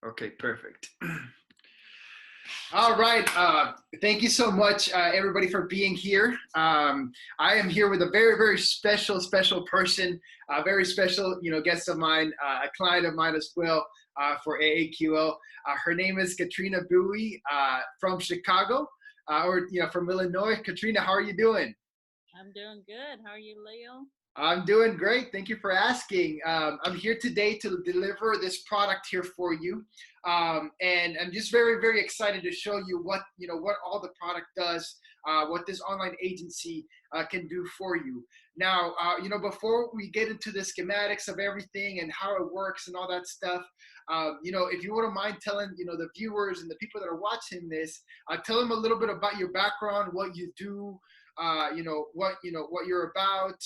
Okay, perfect. All right. Thank you so much, everybody, for being here. I am here with a very, very special person, a very special, guest of mine, a client of mine as well for AAQL. Her name is Katrina Bui from Chicago, or from Illinois. Katrina, how are you doing? I'm doing good. How are you, Leo? I'm doing great. Thank you for asking. I'm here today to deliver this product here for you, and I'm just very, very excited to show you what all the product does, what this online agency can do for you. Now, before we get into the schematics of everything and how it works and all that stuff, if you wouldn't mind telling the viewers and the people that are watching this, tell them a little bit about your background, what you do. What you're about,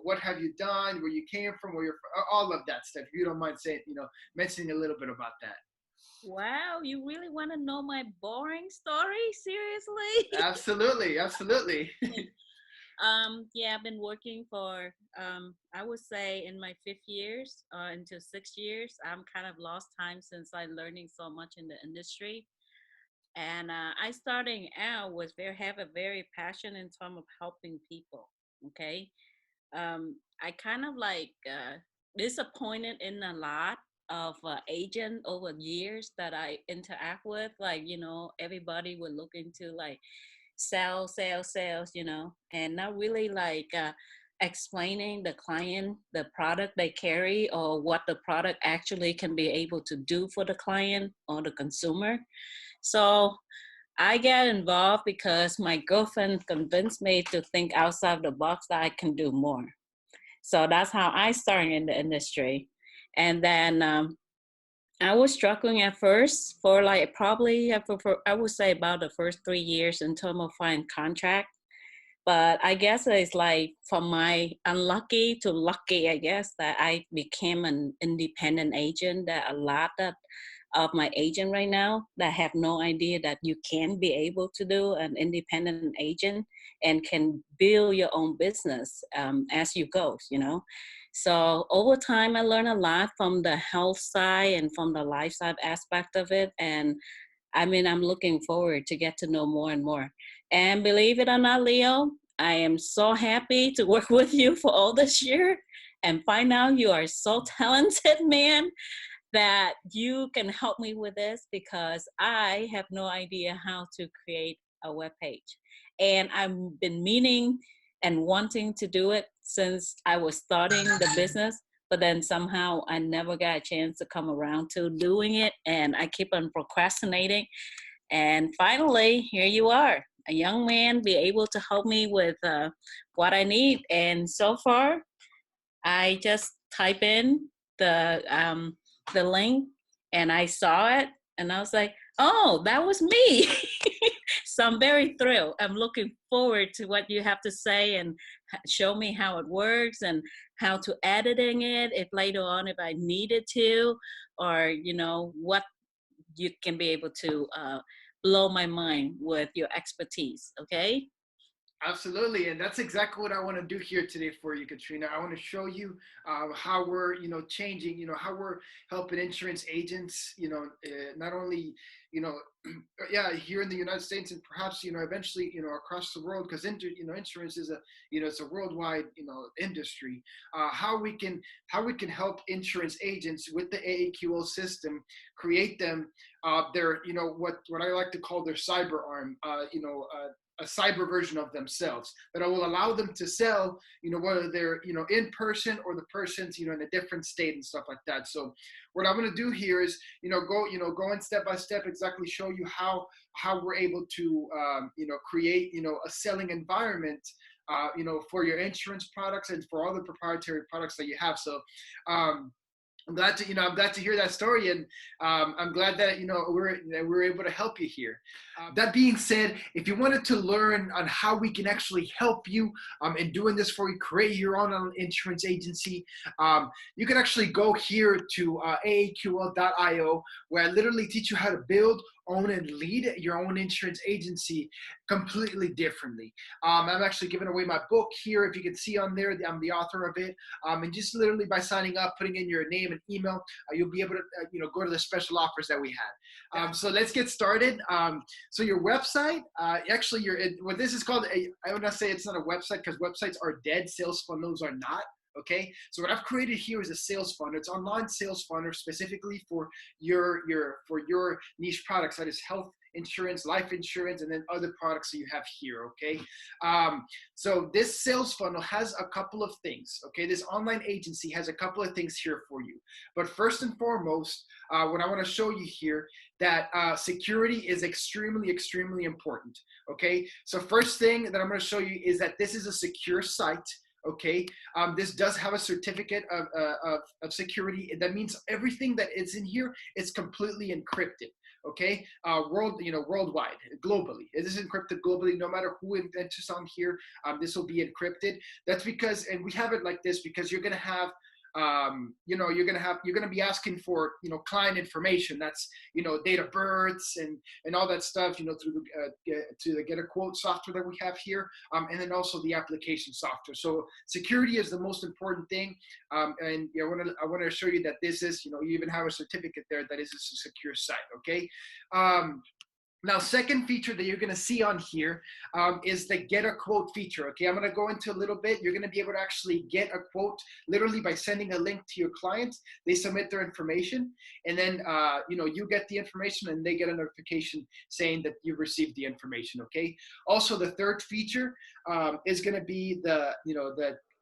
what have you done, where you came from, where you're from, all of that stuff. If you don't mind saying, mentioning a little bit about that. Wow, you really want to know my boring story? Seriously? Absolutely, absolutely. Yeah, I've been working for, I would say in my 5 years, into 6 years. I'm kind of lost time since I'm learning so much in the industry. And I starting out was have a very passion in terms of helping people. Okay, I kind of like disappointed in a lot of agent over years that I interact with. Like everybody would look into like sales, and not really like explaining the client the product they carry or what the product actually can be able to do for the client or the consumer. So I get involved because my girlfriend convinced me to think outside the box that I can do more. So that's how I started in the industry. And then I was struggling at first for like probably, I would say about the first 3 years in terms of finding contract. But I guess it's like from my unlucky to lucky, I guess, that I became an independent agent. That a lot of my agent right now that have no idea that you can be able to do an independent agent and can build your own business as you go. So over time, I learned a lot from the health side and from the lifestyle aspect of it. And I mean, I'm looking forward to get to know more and more. And believe it or not, Leo, I am so happy to work with you for all this year and find out you are so talented, man, that you can help me with this because I have no idea how to create a web page. And I've been meaning and wanting to do it since I was starting the business, but then somehow I never got a chance to come around to doing it, and I keep on procrastinating. And finally, here you are, a young man, be able to help me with what I need. And so far, I just type in the link, and I saw it, and I was like, oh, that was me. So I'm very thrilled. I'm looking forward to what you have to say and show me how it works and how to editing it if later on if I needed to, or what you can be able to blow my mind with your expertise. Okay. Absolutely, and that's exactly what I want to do here today for you, Katrina. I want to show you how we're, changing, how we're helping insurance agents, not only, yeah, here in the United States and perhaps, eventually, across the world, because insurance is it's a worldwide, industry. How we can help insurance agents with the AAQL system, create them their, what I like to call their cyber arm, a cyber version of themselves that will allow them to sell, whether they're, in person or the person's, in a different state and stuff like that. So what I'm going to do here is, go in step by step, exactly show you how we're able to, create, a selling environment, for your insurance products and for all the proprietary products that you have. So, I'm glad to hear that story, and I'm glad that we're able to help you here. That being said, if you wanted to learn on how we can actually help you in doing this for you, create your own insurance agency, you can actually go here to aaql.io, where I literally teach you how to build own and lead your own insurance agency completely differently. I'm actually giving away my book here. If you can see on there, I'm the author of it. And just literally by signing up, putting in your name and email, you'll be able to go to the special offers that we have. So let's get started. So your website, actually, what this is called, I would not say it's not a website because websites are dead. Sales funnels are not. Okay, so what I've created here is a sales funnel. It's online sales funnel specifically for your niche products, that is health insurance, life insurance, and then other products that you have here. Okay, so this sales funnel has a couple of things. Okay, this online agency has a couple of things here for you. But first and foremost, what I want to show you here, that security is extremely, extremely important. Okay, so first thing that I'm going to show you is that this is a secure site. Okay, this does have a certificate of security. That means everything that is in here is completely encrypted. Okay, worldwide, globally. It is encrypted globally. No matter who enters on here, this will be encrypted. That's because, and we have it like this because you're gonna have you're gonna be asking for client information. That's date of births and all that stuff. Through the Get a Quote software that we have here, and then also the application software. So security is the most important thing. And I want to show you that this is you even have a certificate there that is a secure site. Okay. Now, second feature that you're going to see on here is the Get a Quote feature. Okay, I'm going to go into a little bit. You're going to be able to actually get a quote literally by sending a link to your clients. They submit their information, and then you get the information, and they get a notification saying that you've received the information. Okay. Also, the third feature is going to be the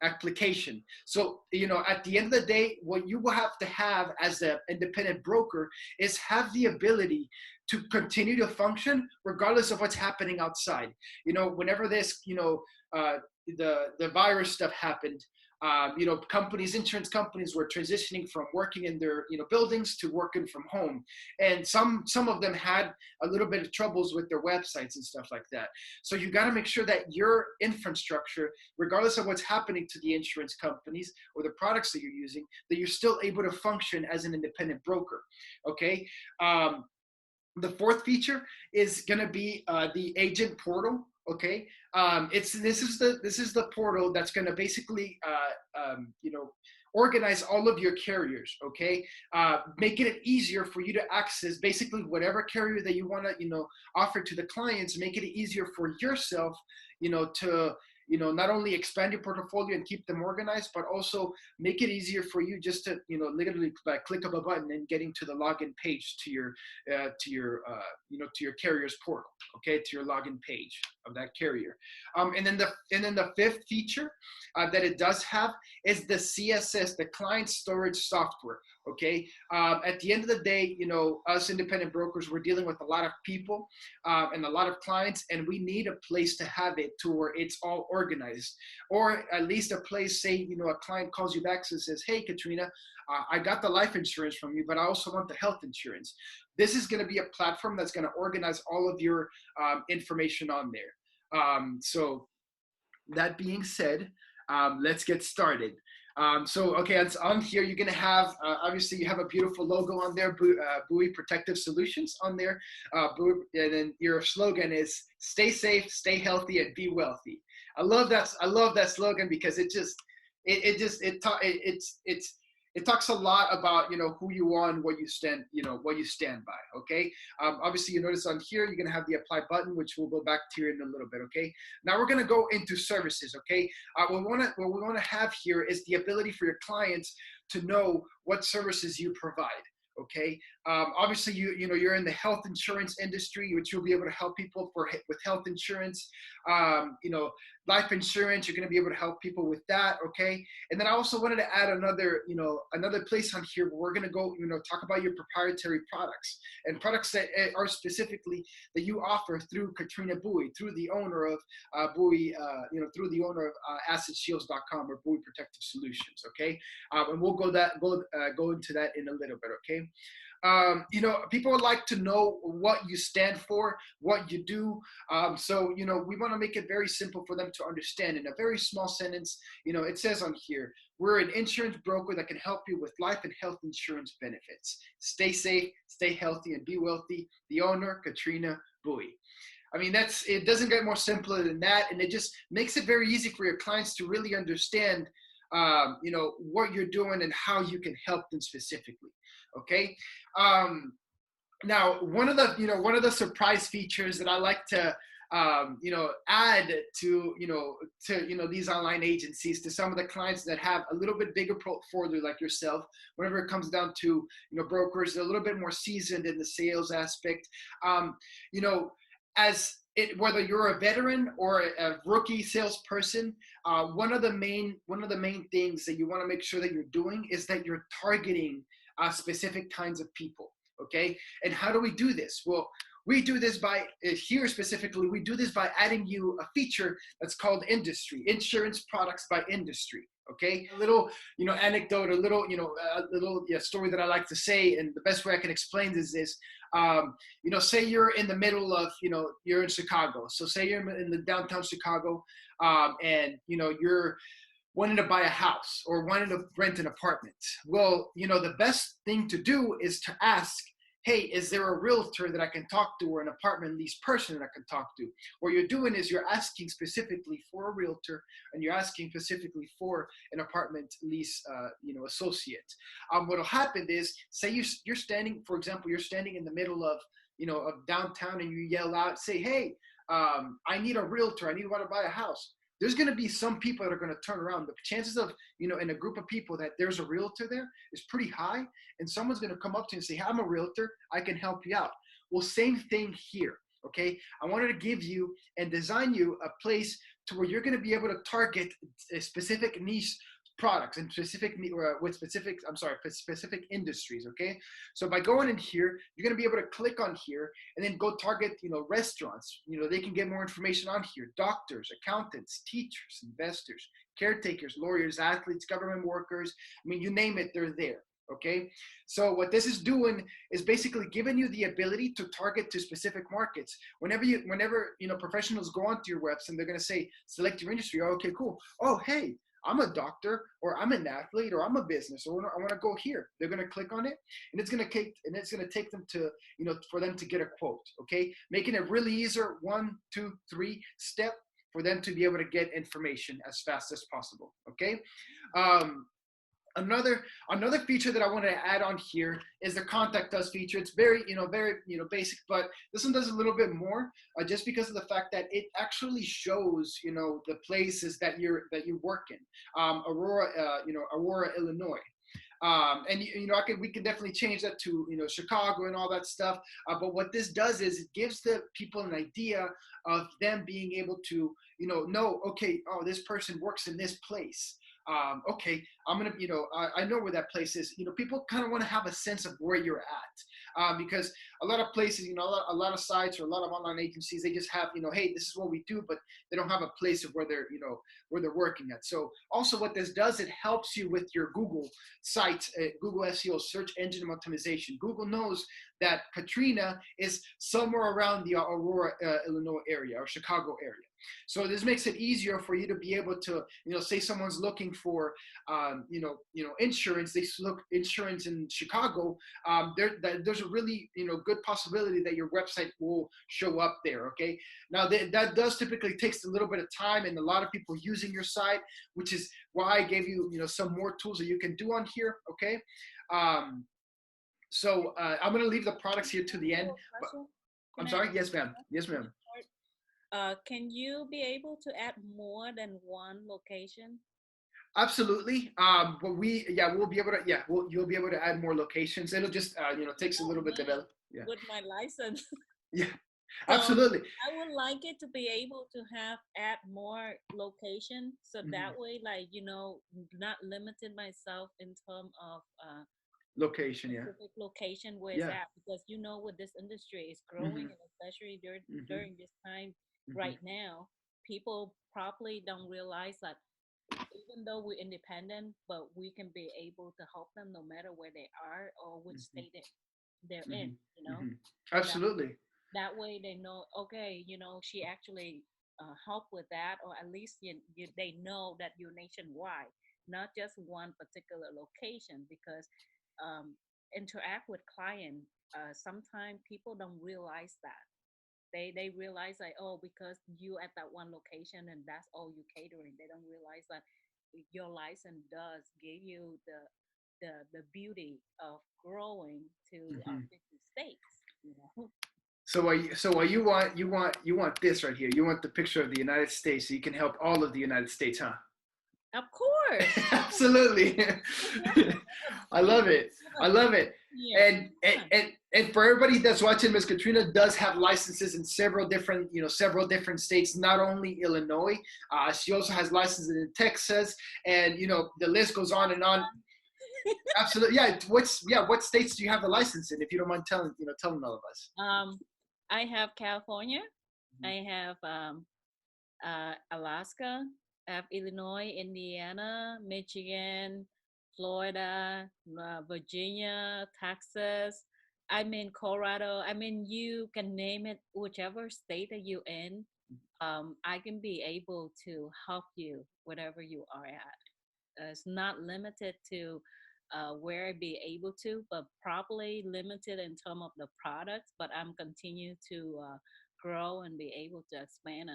application. So, at the end of the day, what you will have to have as an independent broker is have the ability to continue to function regardless of what's happening outside. Whenever this, the virus stuff happened, insurance companies were transitioning from working in their, buildings to working from home. And some of them had a little bit of troubles with their websites and stuff like that. So you got to make sure that your infrastructure, regardless of what's happening to the insurance companies or the products that you're using, that you're still able to function as an independent broker. Okay. The fourth feature is going to be the agent portal. Okay, this is the portal that's going to basically organize all of your carriers. Okay, making it easier for you to access basically whatever carrier that you want to offer to the clients. Make it easier for yourself to not only expand your portfolio and keep them organized, but also make it easier for you just to, literally by click of a button and getting to the login page to your carrier's portal. Okay, to your login page of that carrier. And then the fifth feature that it does have is the CSS, the client storage software. Okay, at the end of the day, us independent brokers, we're dealing with a lot of people and a lot of clients, and we need a place to have it to where it's all organized, or at least a place, say, a client calls you back and says, hey, Katrina, I got the life insurance from you, but I also want the health insurance. This is going to be a platform that's going to organize all of your information on there. So that being said, let's get started. Okay, it's on here. You're gonna have obviously you have a beautiful logo on there, Bui Protective Solutions on there. And then your slogan is "Stay safe, stay healthy, and be wealthy." I love that. I love that slogan because it talks a lot about who you are and what you stand by. Okay. Obviously, you notice on here you're gonna have the apply button, which we'll go back to in a little bit. Okay. Now we're gonna go into services. Okay. What we want to have here is the ability for your clients to know what services you provide. Okay. Obviously, you're in the health insurance industry, which you'll be able to help people with health insurance. Life insurance, you're going to be able to help people with that. Okay. And then I also wanted to add another place on here where we're going to go, talk about your proprietary products and products that are specifically that you offer through Katrina Bui, through the owner of Bui, through the owner of AssetShields.com or Bui Protective Solutions. Okay. And we'll go into that in a little bit. Okay. People would like to know what you stand for, what you do. So we want to make it very simple for them to understand. In a very small sentence, it says on here, we're an insurance broker that can help you with life and health insurance benefits. Stay safe, stay healthy and be wealthy. The owner, Katrina Bui. I mean, it doesn't get more simpler than that. And it just makes it very easy for your clients to really understand, what you're doing and how you can help them specifically. Okay. Now, one of the surprise features that I like to, add to these online agencies, to some of the clients that have a little bit bigger portfolio like yourself, whenever it comes down to, brokers, a little bit more seasoned in the sales aspect, you know, whether you're a veteran or a rookie salesperson, one of the main things that you want to make sure that you're doing is that you're targeting specific kinds of people. Okay, and how do we do this? Well, we do this by here specifically. We do this by adding you a feature that's called industry, insurance products by industry. Okay, a little anecdote, a little story that I like to say, and the best way I can explain this is, say you're in the middle of, you're in Chicago. So say you're in the downtown Chicago, and you're wanting to buy a house or wanting to rent an apartment. Well, the best thing to do is to ask, hey, is there a realtor that I can talk to, or an apartment lease person that I can talk to? What you're doing is you're asking specifically for a realtor, and you're asking specifically for an apartment lease, associate. What'll happen is, say you're standing, for example, you're standing in the middle of, of downtown, and you yell out, say, hey, I need a realtor. I want to buy a house. There's going to be some people that are going to turn around. The chances of, in a group of people that there's a realtor there is pretty high. And someone's going to come up to you and say, hey, I'm a realtor. I can help you out. Well, same thing here. Okay. I wanted to give you and design you a place to where you're going to be able to target a specific niche products and specific industries. Okay, so by going in here, you're going to be able to click on here and then go target restaurants. They can get more information on here: doctors, accountants, teachers, investors, caretakers, lawyers, athletes, government workers. I mean, you name it, they're there. Okay, so what this is doing is basically giving you the ability to target to specific markets. Whenever professionals go onto your website and they're going to say select your industry. Oh, okay, cool. Oh, hey, I'm a doctor, or I'm an athlete, or I'm a business, or I want to go here. They're going to click on it, and it's going to take them to, for them to get a quote. Okay, making it really easier, 1, 2, 3 step for them to be able to get information as fast as possible. Okay. Another feature that I wanted to add on here is the contact us feature. It's very basic, but this one does a little bit more, just because of the fact that it actually shows the places that you work in. Aurora, Illinois. And we can definitely change that to Chicago and all that stuff. But what this does is it gives the people an idea of them being able to know, okay, oh, this person works in this place. Okay, I'm gonna, I know where that place is. People kind of want to have a sense of where you're at, because a lot of places, a lot of sites or a lot of online agencies, they just have, hey, this is what we do, but they don't have a place of where they're, where they're working at. So also what this does, it helps you with your Google site, Google SEO, search engine optimization. Google knows that Katrina is somewhere around the Aurora, Illinois area, or Chicago area. So this makes it easier for you to be able to, say someone's looking for, insurance. They look insurance in Chicago. There's a really, good possibility that your website will show up there. Okay. Now that does typically takes a little bit of time, and a lot of people using your site, which is why I gave you, some more tools that you can do on here. Okay. So I'm going to leave the products here to the end. I'm sorry. Yes, ma'am. Yes, ma'am. Can you be able to add more than one location? Absolutely. But we'll be able to, you'll be able to add more locations. It'll just, takes a little bit to develop. Yeah. With my license. Yeah, So absolutely. I would like it to be able to add more location, so that way, like, not limiting myself in terms of Location, yeah. specific location where it's at, because with this industry is growing, and especially during this time right now, people probably don't realize that even though we're independent, but we can be able to help them no matter where they are or which state they're in. Absolutely. That way they know, okay, she actually helped with that, or at least they know that you're nationwide, not just one particular location, because interact with client sometimes people don't realize that. They realize like, oh, because you at that one location and that's all you catering. They don't realize that your license does give you the beauty of growing to Hmm. 50 states, you know. So you want this right here. You want the picture of the United States so you can help all of the United States, huh? Of course. Absolutely. I love it. I love it. Here. And for everybody that's watching, Miss Katrina does have licenses in several different states, not only Illinois. She also has licenses in Texas, and the list goes on and on. Absolutely. Yeah. What states do you have the license in, if you don't mind telling all of us? I have California. Mhm. I have Alaska. I have Illinois, Indiana, Michigan, Florida, Virginia, Texas. I'm in Colorado. I mean, you can name it, whichever state that you're in. I can be able to help you wherever you are at. It's not limited to where I be able to, but probably limited in terms of the products. But I'm continue to grow and be able to expand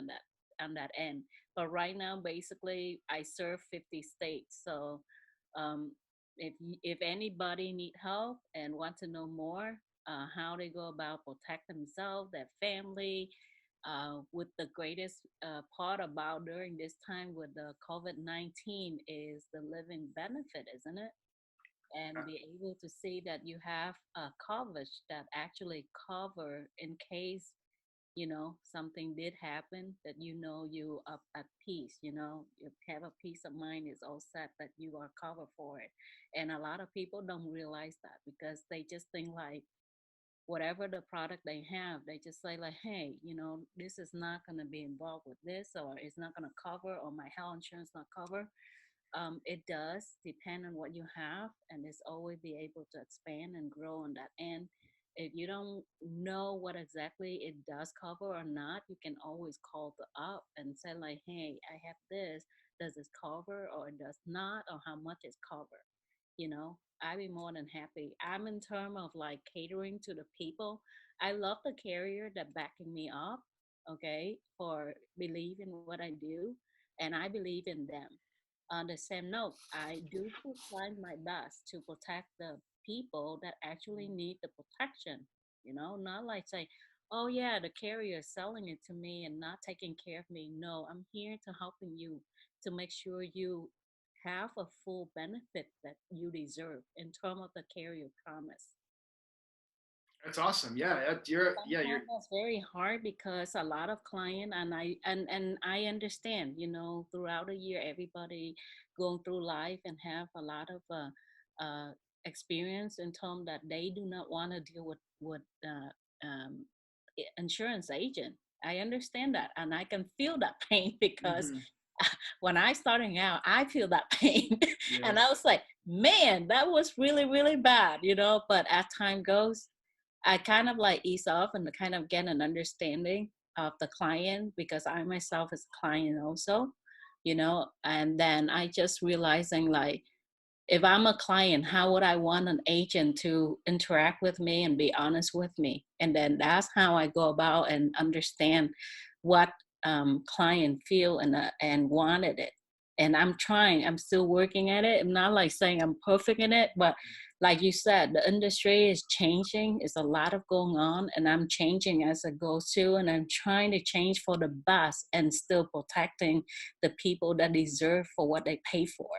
on that end. But right now, basically, I serve 50 states. So um, if anybody need help and want to know more, how they go about protect themselves, their family, with the greatest part about during this time with the COVID-19 is the living benefit, isn't it? And be able to see that you have a coverage that actually cover in case something did happen, that you up at peace, you have a peace of mind is all set that you are covered for it. And a lot of people don't realize that because they just think like whatever the product they have, they just say like, hey, this is not going to be involved with this, or it's not going to cover, or my health insurance not cover. It does depend on what you have, and it's always be able to expand and grow on that end. If you don't know what exactly it does cover or not, you can always call up and say like, hey, I have this. Does this cover or it does not, or how much is covered? I'd be more than happy. I'm in term of like catering to the people. I love the carrier that backing me up, okay, for believe in what I do, and I believe in them. On the same note, I do try my best to protect the people that actually need the protection. Not like say, oh yeah, the carrier is selling it to me and not taking care of me. No, I'm here to helping you to make sure you have a full benefit that you deserve in terms of the carrier promise. That's awesome. Yeah, you're. Sometimes that's very hard because a lot of client and I understand, throughout the year everybody going through life and have a lot of experience in terms that they do not want to deal with insurance agent. I understand that and I can feel that pain because Hmm. when I starting out, I feel that pain. And Yeah. I was like, man, that was really, really bad, But as time goes, I kind of like ease off and kind of get an understanding of the client because I myself is a client also, and then I just realizing like if I'm a client, how would I want an agent to interact with me and be honest with me? And then that's how I go about and understand what client feel and wanted it. And I'm trying. I'm still working at it. I'm not like saying I'm perfect in it, but like you said, the industry is changing. It's a lot of going on, and I'm changing as I go too. And I'm trying to change for the best and still protecting the people that deserve for what they pay for.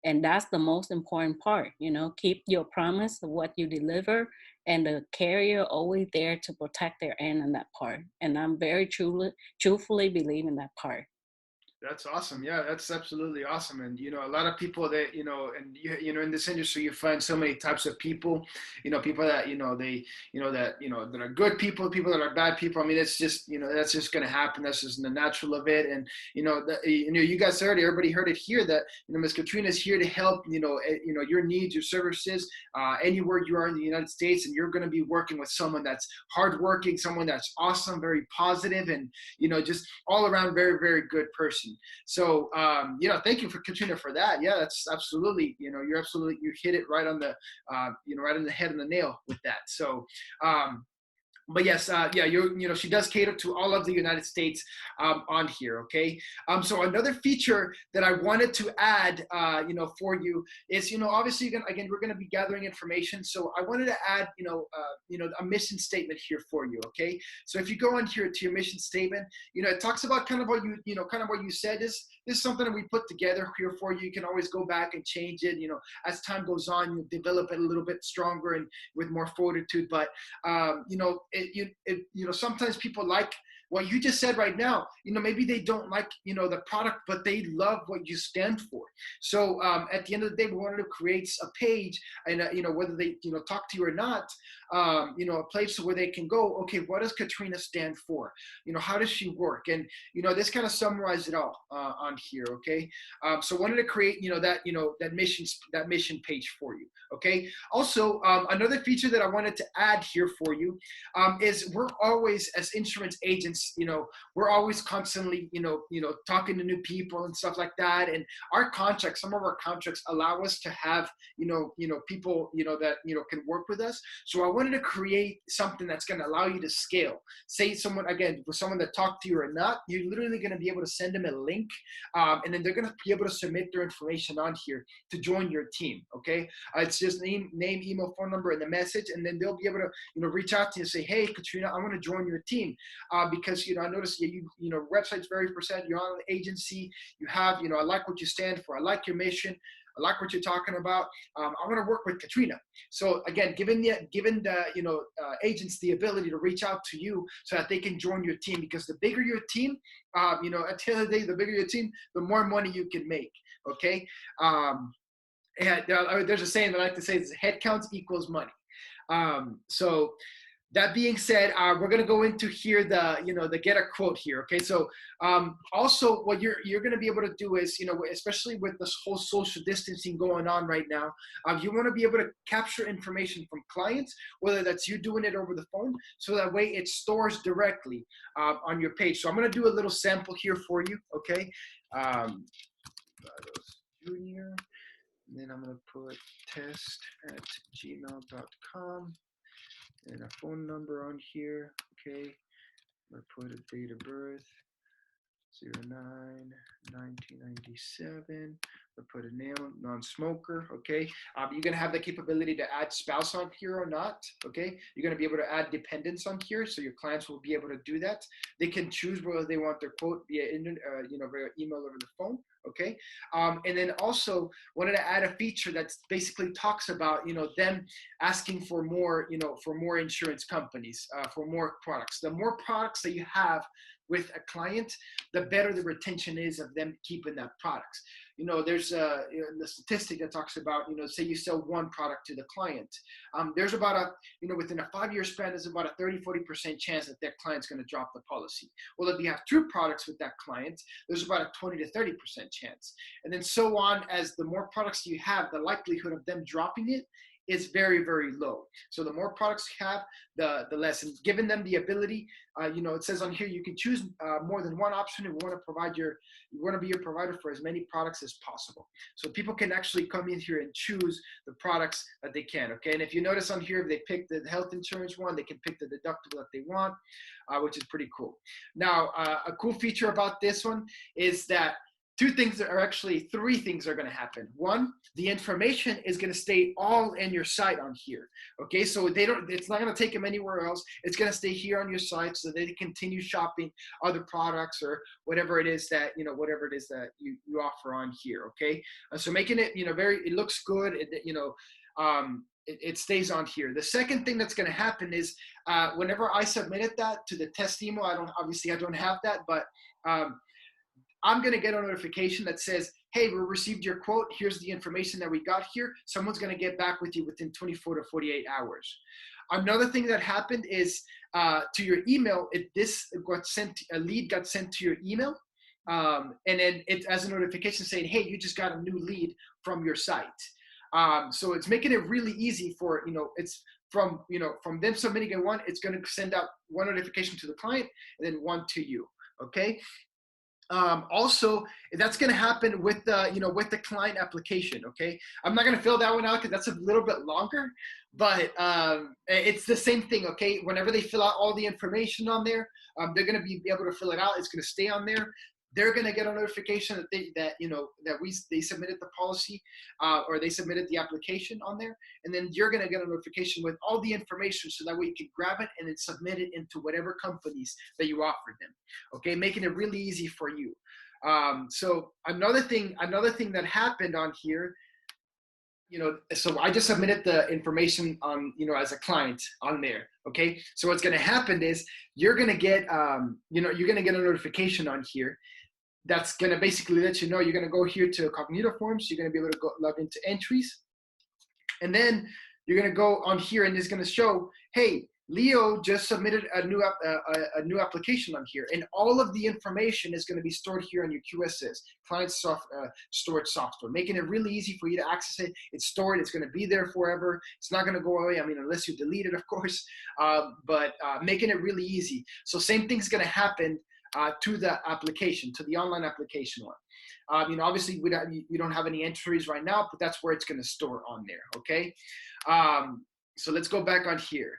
And that's the most important part. Keep your promise of what you deliver, and the carrier always there to protect their end in that part. And I'm very truthfully believe in that part. That's awesome. Yeah, that's absolutely awesome. And a lot of people that and in this industry, you find so many types of people. People that that are good people, people that are bad people. I mean, it's just that's just going to happen. That's just the natural of it. And you guys heard it. Everybody heard it here that Miss Katrina is here to help. Your needs, your services, anywhere you are in the United States, and you're going to be working with someone that's hardworking, someone that's awesome, very positive, and just all around very, very good person. information. So, thank you for Katrina for that. Yeah, that's absolutely, you hit it right on the, right on the head and the nail with that. So, but yes, yeah, she does cater to all of the United States on here. Okay. So another feature that I wanted to add, for you is, obviously, we're going to be gathering information. So I wanted to add, a mission statement here for you. Okay. So if you go on here to your mission statement, it talks about kind of what kind of what you said. This is something that we put together here for you. You can always go back and change it. As time goes on, you develop it a little bit stronger and with more fortitude. But sometimes people like what you just said right now. Maybe they don't like, the product, but they love what you stand for. So at the end of the day, we wanted to create a page, and whether they, talk to you or not, a place where they can go, okay, what does Katrina stand for? How does she work? And, this kind of summarizes it all on here. Okay. So wanted to create, that mission page for you. Okay. Also, another feature that I wanted to add here for you is we're always, as insurance agents, we're always constantly, talking to new people and stuff like that. And our contracts, some of our contracts allow us to have, people, that, can work with us. So I wanted to create something that's going to allow you to scale. Say someone, again, for someone that talked to you or not, you're literally going to be able to send them a link, and then they're going to be able to submit their information on here to join your team. Okay. It's just name, email, phone number, and the message, and then they'll be able to, reach out to you and say, hey, Katrina, I want to join your team, because, I noticed website's very percent, you're on an agency, you have, I like what you stand for, I like your mission, I like what you're talking about. I want to work with Katrina. So again, giving the agents the ability to reach out to you so that they can join your team, because the bigger your team, at the end of the day, the bigger your team, the more money you can make. Okay. And there's a saying that I like to say is head counts equals money. So that being said, we're going to go into here the get a quote here. Okay. So also what you're going to be able to do is, especially with this whole social distancing going on right now, you want to be able to capture information from clients, whether that's you doing it over the phone, so that way it stores directly on your page. So I'm going to do a little sample here for you. Okay. Bados Junior. And then I'm going to put test@gmail.com and a phone number on here. Okay. I'm going to put a date of birth, 09/1997. We'll put a name, non-smoker. Okay. You're going to have the capability to add spouse on here or not. Okay. You're going to be able to add dependents on here, so your clients will be able to do that. They can choose whether they want their quote via via email over the phone. Okay. And then also wanted to add a feature that basically talks about, them asking for more, for more insurance companies, for more products. The more products that you have with a client, the better the retention is of them keeping that products. There's the statistic that talks about, say you sell one product to the client. There's about within a 5-year span, there's about a 30-40% chance that that client's going to drop the policy. Well, if you have 2 products with that client, there's about a 20 to 30% chance. And then so on, as the more products you have, the likelihood of them dropping it is very, very low. So the more products you have, the less. And giving them the ability, it says on here, you can choose more than one option if you want to be your provider for as many products as possible. So people can actually come in here and choose the products that they can. Okay. And if you notice on here, if they pick the health insurance one, they can pick the deductible that they want, which is pretty cool. Now, a cool feature about this one is that 3 things are going to happen. One, the information is going to stay all in your site on here. Okay, so it's not going to take them anywhere else. It's going to stay here on your site so they continue shopping other products or whatever it is that you offer on here. Okay, so making it it looks good. It stays on here. The second thing that's going to happen is whenever I submitted that to the Testimonial, I don't have that, but I'm going to get a notification that says, hey, we received your quote. Here's the information that we got here. Someone's going to get back with you within 24 to 48 hours. Another thing that happened is to your email, a lead got sent to your email. And then it as a notification saying, hey, you just got a new lead from your site. So it's making it really easy for, it's from them submitting one, it's going to send out one notification to the client and then one to you. Okay. Also, that's going to happen with the, with the client application. Okay, I'm not going to fill that one out because that's a little bit longer, but it's the same thing. Okay, whenever they fill out all the information on there, they're going to be able to fill it out. It's going to stay on there. They're going to get a notification that they submitted the policy, or they submitted the application on there, and then you're going to get a notification with all the information, so that way you can grab it and then submit it into whatever companies that you offered them. Okay, making it really easy for you. So another thing that happened on here, so I just submitted the information on, as a client on there. Okay, so what's going to happen is you're going to get, you're going to get a notification on here that's going to basically let you know. You're going to go here to Cognito Forms. You're going to be able to log into entries. And then you're going to go on here and it's going to show, hey, Leo just submitted a new application on here. And all of the information is going to be stored here on your QSS, client storage software, making it really easy for you to access it. It's stored. It's going to be there forever. It's not going to go away. I mean, unless you delete it, of course, but making it really easy. So same thing's going to happen to the application, to the online application one. Obviously we don't have any entries right now, but that's where it's going to store on there. Okay. So let's go back on here.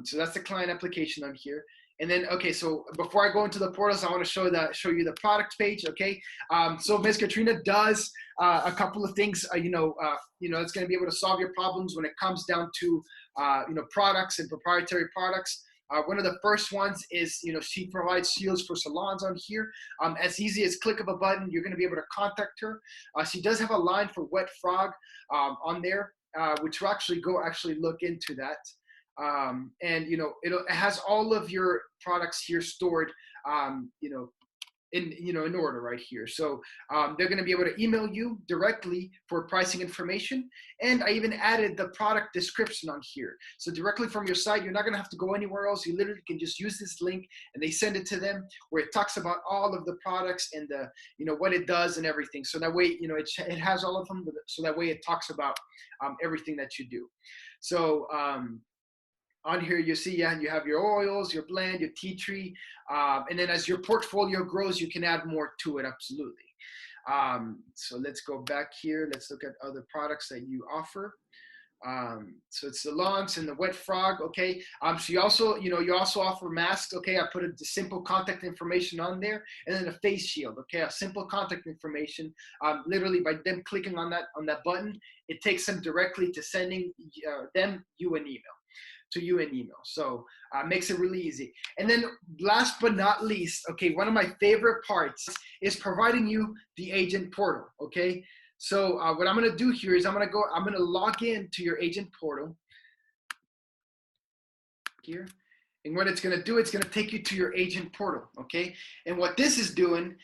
So that's the client application on here. And then, okay, so before I go into the portals, I want to show you the product page. Okay. So Ms. Katrina does a couple of things, it's going to be able to solve your problems when it comes down to, products and proprietary products. One of the first ones is, she provides seals for salons on here. As easy as click of a button, you're going to be able to contact her. She does have a line for wet frog on there, which will actually look into that. And it has all of your products here stored, in order right here. So they're going to be able to email you directly for pricing information. And I even added the product description on here. So directly from your site, you're not going to have to go anywhere else. You literally can just use this link and they send it to them, where it talks about all of the products and the, what it does and everything. So that way, it has all of them. So that way it talks about everything that you do. So, on here, you see, you have your oils, your blend, your tea tree. And then as your portfolio grows, you can add more to it, absolutely. So let's go back here. Let's look at other products that you offer. So it's the lawns and the wet frog, okay? So you also offer masks, okay? I put the simple contact information on there, and then a face shield, okay? A simple contact information. Literally by them clicking on that button, it takes them directly to sending you an email. So makes it really easy. And then last but not least, okay, one of my favorite parts is providing you the agent portal, okay? So what I'm gonna do here is I'm gonna log in to your agent portal here. And what it's gonna do, it's gonna take you to your agent portal, okay? And what this is doing,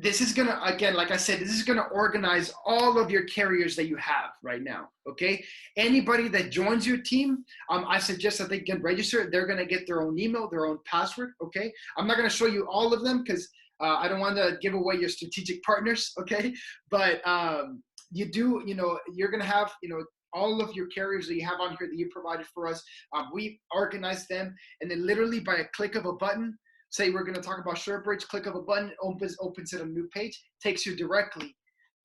this is gonna, again, like I said, this is gonna organize all of your carriers that you have right now, okay? Anybody that joins your team, I suggest that they get registered. They're gonna get their own email, their own password, okay? I'm not gonna show you all of them because I don't want to give away your strategic partners, okay? But you're gonna have, all of your carriers that you have on here that you provided for us. We organize them, and then literally by a click of a button, say we're going to talk about SureBridge, click of a button, opens it on a new page, takes you directly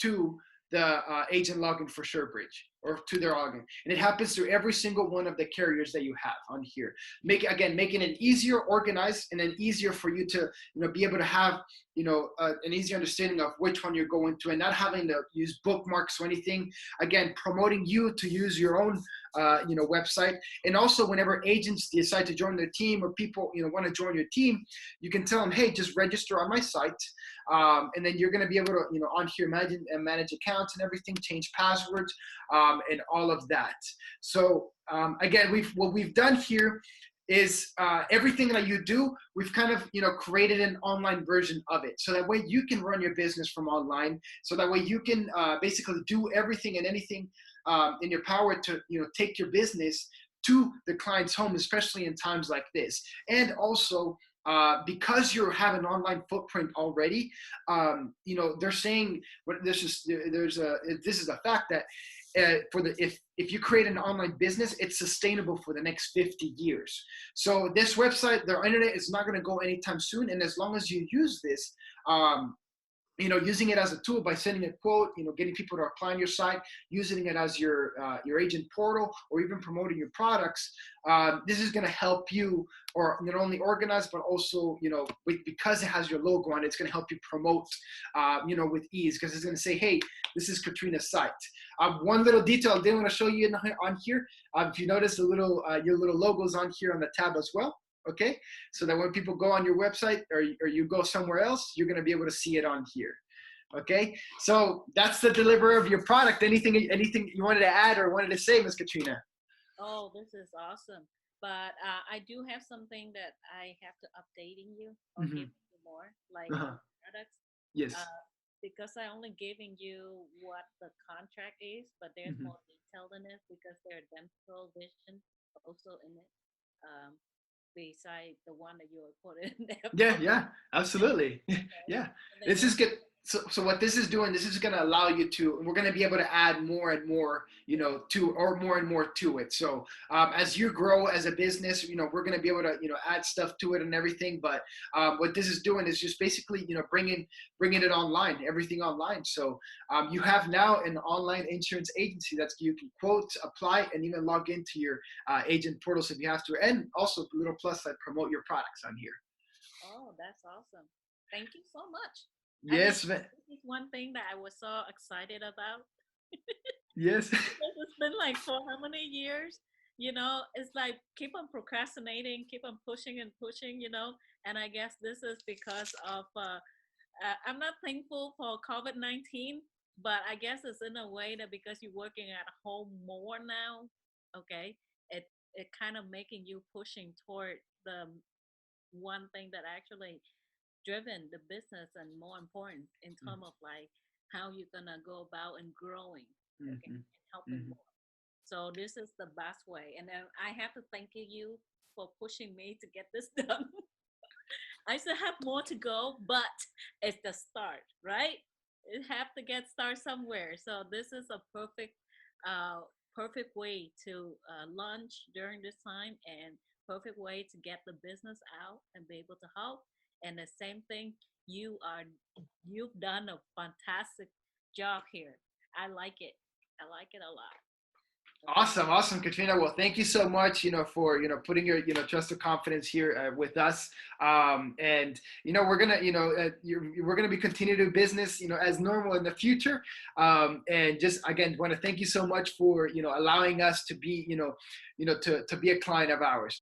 to the agent login for SureBridge, or to their login. And it happens through every single one of the carriers that you have on here. Making it easier, organized, and then easier for you to be able to have an easy understanding of which one you're going to, and not having to use bookmarks or anything. Again, promoting you to use your own website. And also, whenever agents decide to join their team, or people want to join your team, you can tell them, hey, just register on my site, and then you're going to be able to on here manage accounts and everything, change passwords, and all of that. So again, what we've done here is everything that you do, we've kind of created an online version of it, so that way you can run your business from online, so that way you can basically do everything and anything in your power to take your business to the client's home, especially in times like this. And also because you have an online footprint already, they're saying this is a fact that for the if you create an online business, it's sustainable for the next 50 years. So this website, their internet is not going to go anytime soon, and as long as you use this, using it as a tool by sending a quote, getting people to apply on your site, using it as your agent portal, or even promoting your products. This is going to help you, or not only organize, but also, because it has your logo on it, it's going to help you promote, with ease, because it's going to say, hey, this is Katrina's site. One little detail I didn't want to show you on here. If you notice your little logos on here on the tab as well. Okay, so that when people go on your website or you go somewhere else, you're going to be able to see it on here. Okay, so that's the deliverer of your product. Anything you wanted to add or wanted to say, Ms. Katrina? Oh, this is awesome. But I do have something that I have to updating you or Mm-hmm. giving you more, like Uh-huh. products. Yes. Uh, because I only giving you what the contract is, but there's Mm-hmm. more detail in it because there are dental vision also in it. Um, Beside the one that you are putting there. Yeah, yeah, absolutely. Okay. Yeah, And then this you is good. So what this is doing, this is going to allow you to, we're going to be able to add more and more, more and more to it. So as you grow as a business, we're going to be able to, add stuff to it and everything. But what this is doing is just basically, bringing it online, everything online. So you have now an online insurance agency that you can quote, apply, and even log into your agent portals if you have to. And also a little plus that promote your products on here. oh, that's awesome. Thank you so much. I mean, Yes, man. this is one thing that I was so excited about. Yes. Because it's been like for how many years? It's like keep on procrastinating, keep on pushing and pushing, and I guess this is because of I'm not thankful for COVID-19, but I guess it's in a way that because you're working at home more now, okay, it kind of making you pushing toward the one thing that actually driven the business and more important in terms of like how you're gonna go about and growing, okay, Mm-hmm. and helping Mm-hmm. more. So this is the best way, and then I have to thank you for pushing me to get this done. I still have more to go, but it's the start, right? It have to get started somewhere. So this is a uh, perfect way to launch during this time, and perfect way to get the business out and be able to help. And the same thing, you've done a fantastic job here. I like it. I like it a lot. Okay. Awesome, awesome, Katrina. Well, thank you so much, for putting your trust and confidence here with us. And we're gonna we're gonna be continue to do business as normal in the future. And just again, want to thank you so much for allowing us to be to be a client of ours.